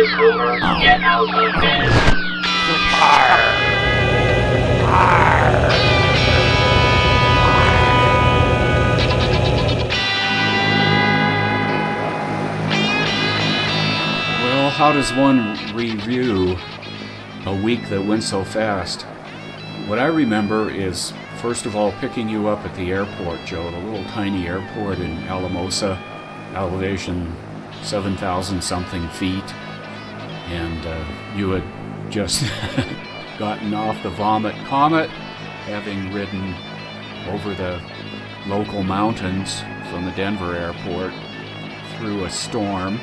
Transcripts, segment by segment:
is Homer. Get out of bed. Well, how does one review a week that went so fast? What I remember is, first of all, picking you up at the airport, Joe, the little tiny airport in Alamosa, elevation 7,000 something feet, and you had just gotten off the Vomit Comet, having ridden over the local mountains from the Denver airport through a storm.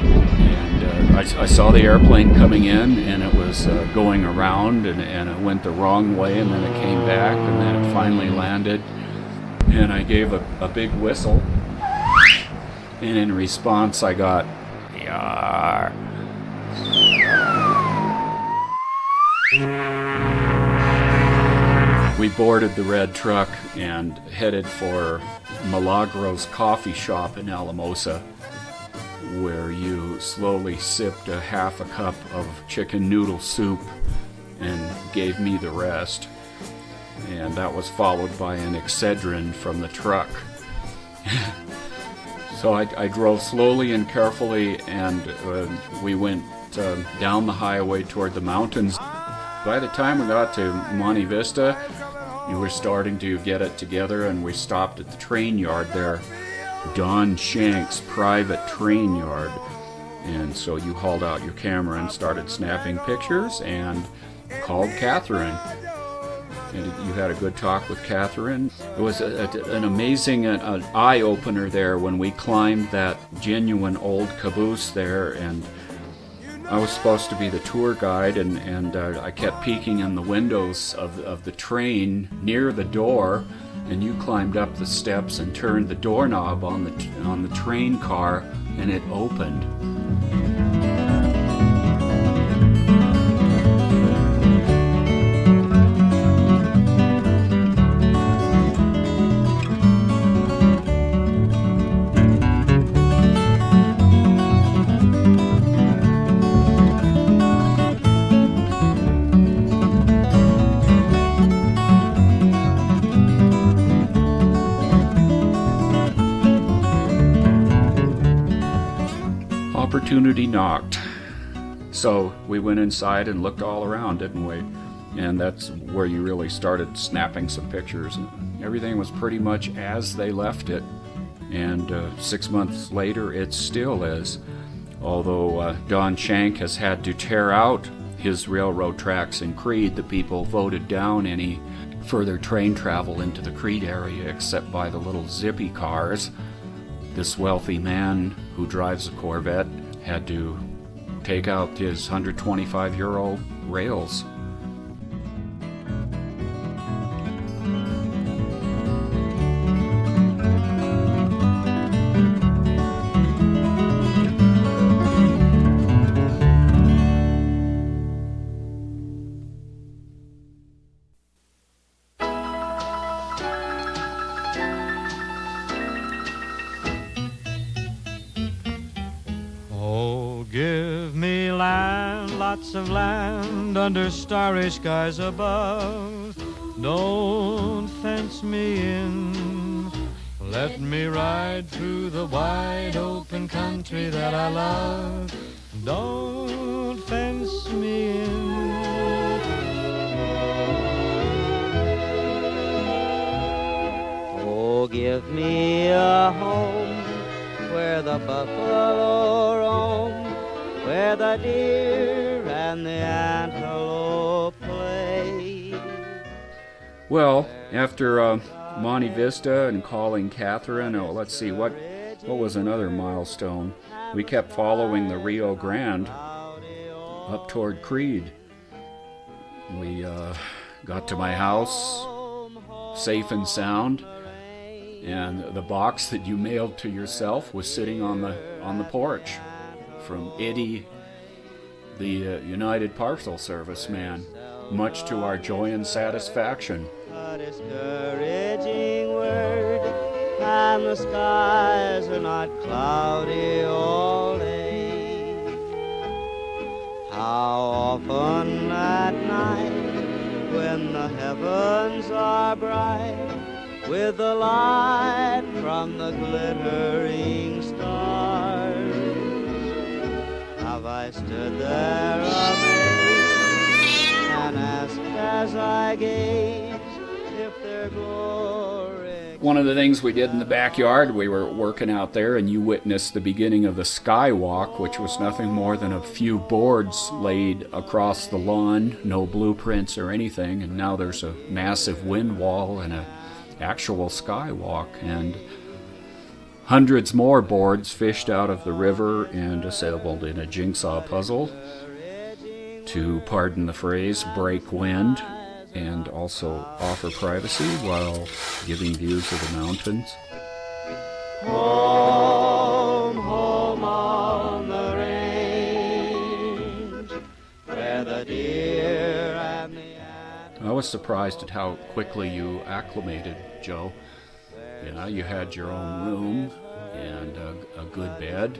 And I saw the airplane coming in, and it was going around, and it went the wrong way, and then it came back, and then it finally landed, and I gave a big whistle, and in response I got, "Yar." We boarded the red truck and headed for Milagros Coffee Shop in Alamosa, where you slowly sipped a half a cup of chicken noodle soup and gave me the rest. And that was followed by an Excedrin from the truck. So I drove slowly and carefully, and we went down the highway toward the mountains. By the time we got to Monte Vista, we were starting to get it together, and we stopped at the train yard there, Don Shank's private train yard. And so you hauled out your camera and started snapping pictures and called Catherine. And you had a good talk with Catherine. It was an amazing eye-opener there when we climbed that genuine old caboose there, and I was supposed to be the tour guide, and I kept peeking in the windows of the train near the door, and you climbed up the steps and turned the doorknob on the train car, and it opened. Opportunity knocked. So we went inside and looked all around, didn't we? And that's where you really started snapping some pictures. And everything was pretty much as they left it. And 6 months later, it still is. Although Don Shank has had to tear out his railroad tracks in Creede, the people voted down any further train travel into the Creede area except by the little zippy cars. This wealthy man who drives a Corvette had to take out his 125-year-old rails. Give me land, lots of land under starry skies above. Don't fence me in. Let me ride through the wide open country that I love. Don't fence me in. Oh, give me a home where the buffalo roam, where the deer and the antelope play. Well, after Monte Vista and calling Catherine, let's see, what was another milestone? We kept following the Rio Grande up toward Creede. We got to my house, safe and sound, and the box that you mailed to yourself was sitting on the porch from Eddie, the United Parcel Service man, much to our joy and satisfaction. A discouraging word, and the skies are not cloudy all day. How often at night, when the heavens are bright, with the light from the glittering stars, have I stood there amazed and asked as I gaze if their glory. One of the things we did in the backyard, we were working out there and you witnessed the beginning of the skywalk, which was nothing more than a few boards laid across the lawn, no blueprints or anything, and now there's a massive wind wall and an actual skywalk, and hundreds more boards fished out of the river and assembled in a jigsaw puzzle to, pardon the phrase, break wind and also offer privacy while giving views of the mountains. Home, home on the range, where the deer and the I was surprised at how quickly you acclimated, Joe. Yeah, you had your own room and a good bed,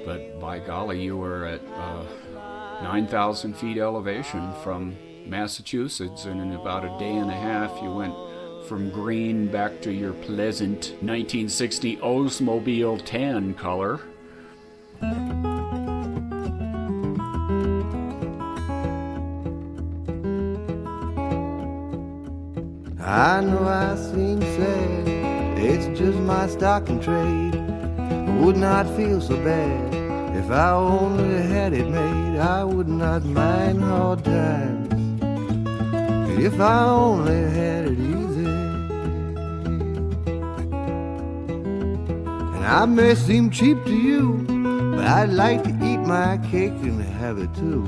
but by golly, you were at 9,000 feet elevation from Massachusetts, and in about a day and a half you went from green back to your pleasant 1960 Oldsmobile tan color. I know I seem sad, it's just my stock and trade. I would not feel so bad if I only had it made. I would not mind hard times if I only had it easy. And I may seem cheap to you, but I'd like to eat my cake and have it too.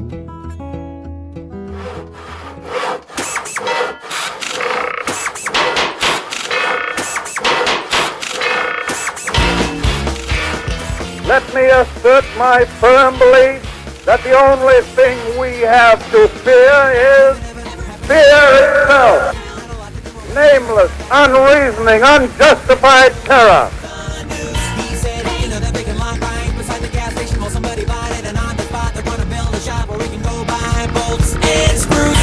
Let me assert my firm belief that the only thing we have to fear is fear itself. Nameless, unreasoning, unjustified terror. He said, you know, that big and long line beside the gas station while somebody bought it, and on the spot they're gonna build a shop where we can go buy bolts and screws.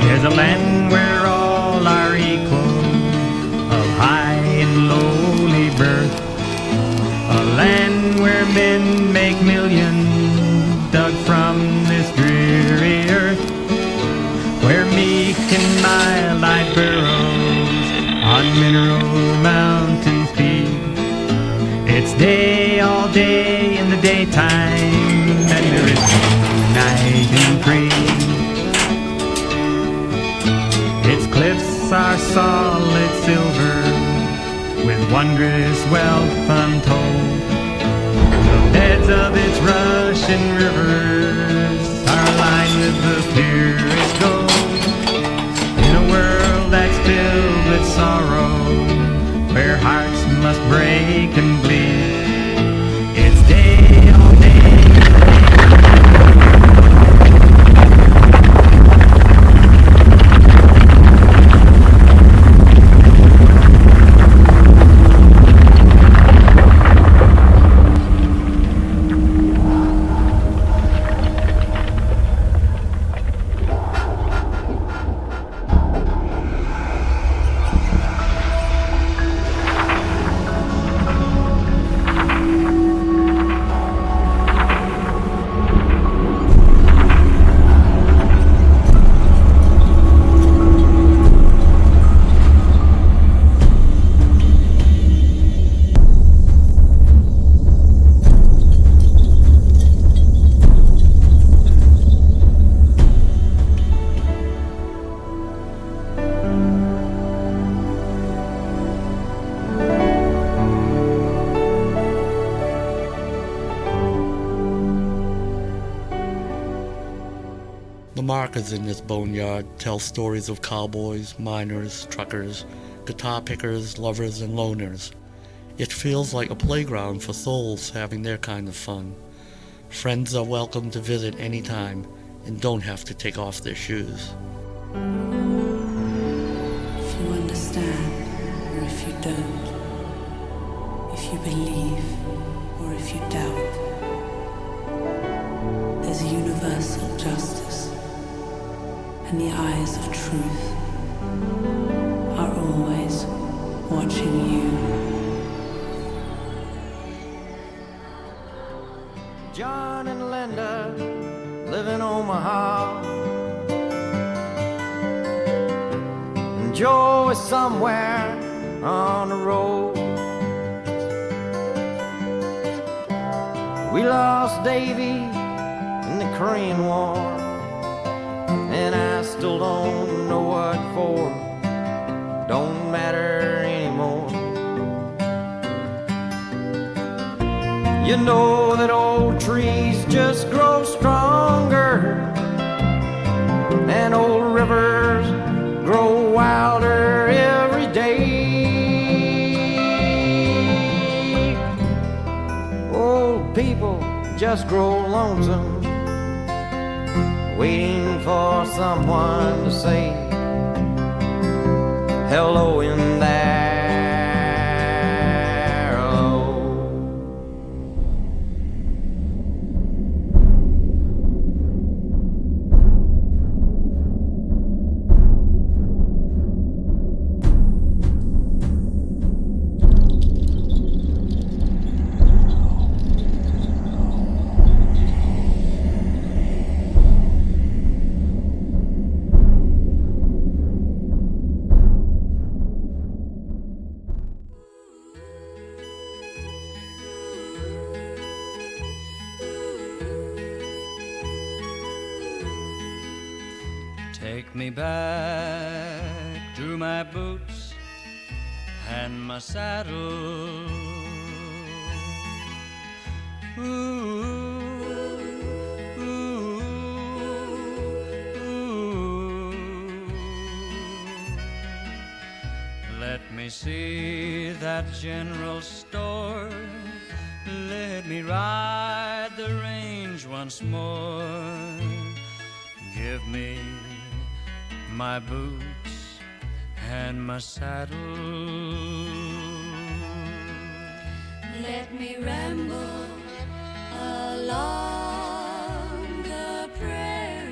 There's a land where all are equal, of high and lowly birth, a land where men make millions, dug from this dreary earth, where meek and mild-eyed burrows on mineral mountains feed. It's day all day in the daytime, and there is no night in Creede. Its cliffs are solid silver, with wondrous wealth untold. The beds of its rushing rivers are lined with the purest gold. In a world that's filled with sorrow, where hearts must break and bleed, it's day all day. The markers in this boneyard tell stories of cowboys, miners, truckers, guitar pickers, lovers, and loners. It feels like a playground for souls having their kind of fun. Friends are welcome to visit anytime and don't have to take off their shoes. If you understand don't, if you believe or if you doubt, there's a universal justice, and the eyes of truth are always watching you. John and Linda live in Omaha, and Joe is somewhere on the road. We lost Davy in the Korean War, and I still don't know what for. Don't matter anymore. You know that old trees just grow stronger, and old rivers grow wilder every day. Old people just grow lonesome, waiting for someone to say hello in there. Take me back to my boots and my saddle. Ooh, ooh, ooh. Let me see that general store. Let me ride the range once more. Give me my boots and my saddle. Let me ramble along the prairie.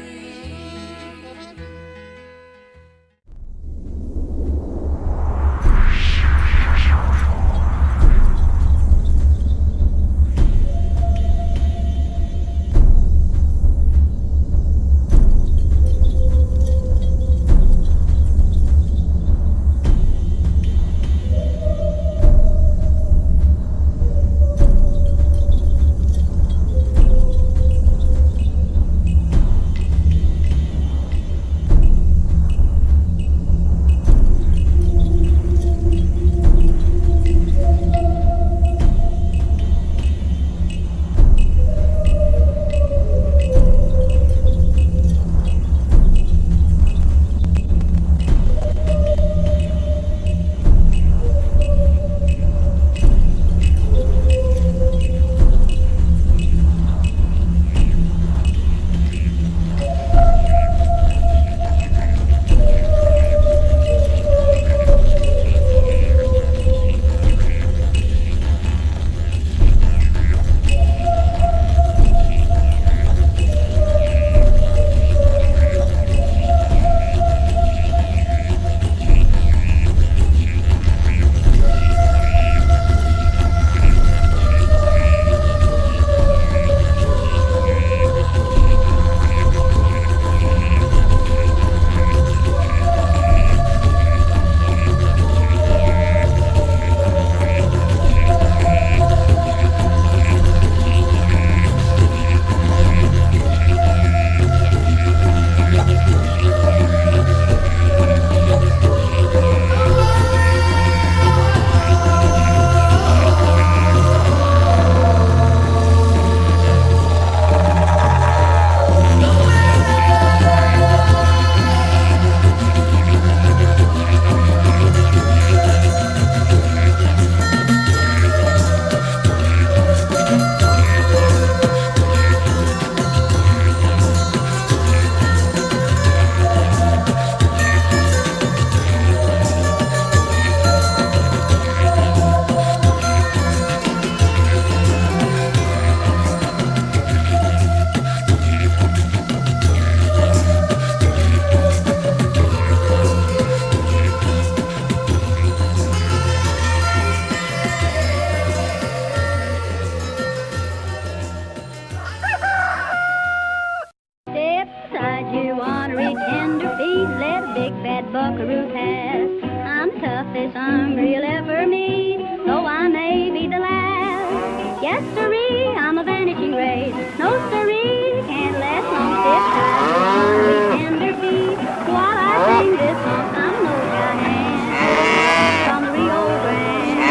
Yes, sirree, I'm a vanishing ray. No, sirree, can't last long. Sit tight, sweet tender feet. While I sing this song, I'm no giant from the Rio Grande.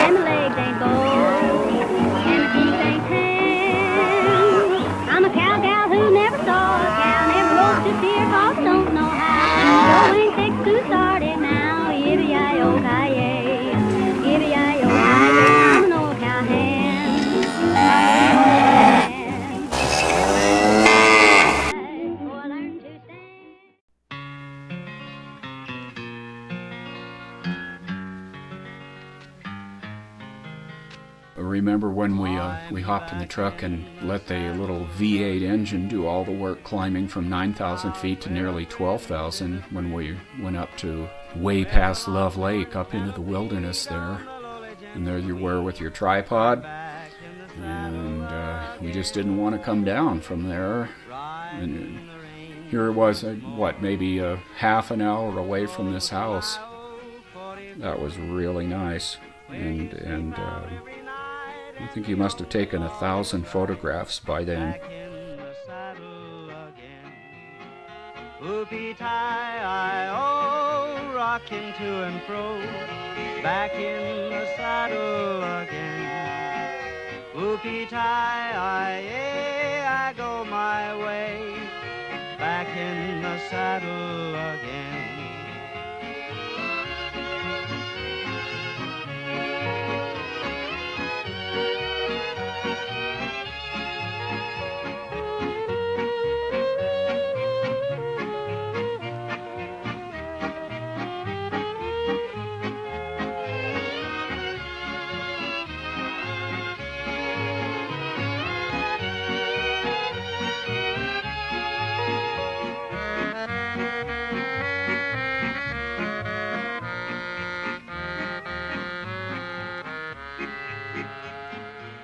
And the legs ain't gold, and the cheeks ain't tan. I'm a cowgirl who never saw a cow, never roasted deer, cause don't know how. So ain't fixed to start it now. Yippee-yi-yo-ki-yay, yippee-yi-yo-ki-yay. I'm an old cowhand. Oh, I learned to stand. Remember when we hopped in the truck and let the little V8 engine do all the work, climbing from 9,000 feet to nearly 12,000 when we went up to way past Love Lake, up into the wilderness there. And there you were with your tripod, and we just didn't want to come down from there. And here it was, maybe half an hour away from this house. That was really nice, and I think you must have taken 1,000 photographs by then. Whoopie-tie-I-O, rocking to and fro, back in the saddle again. Whoopie-tie-I-A, I go my way, back in the saddle again.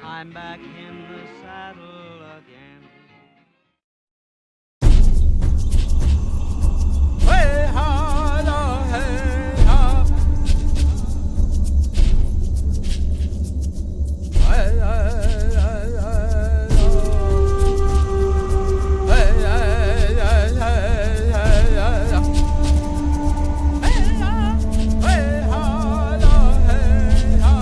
I'm back in the saddle again. Hey ha, la, hey ha. Hey, hey, hey, hey, hey, hey, hey, hey, hey, hey, ha, la, hey ha.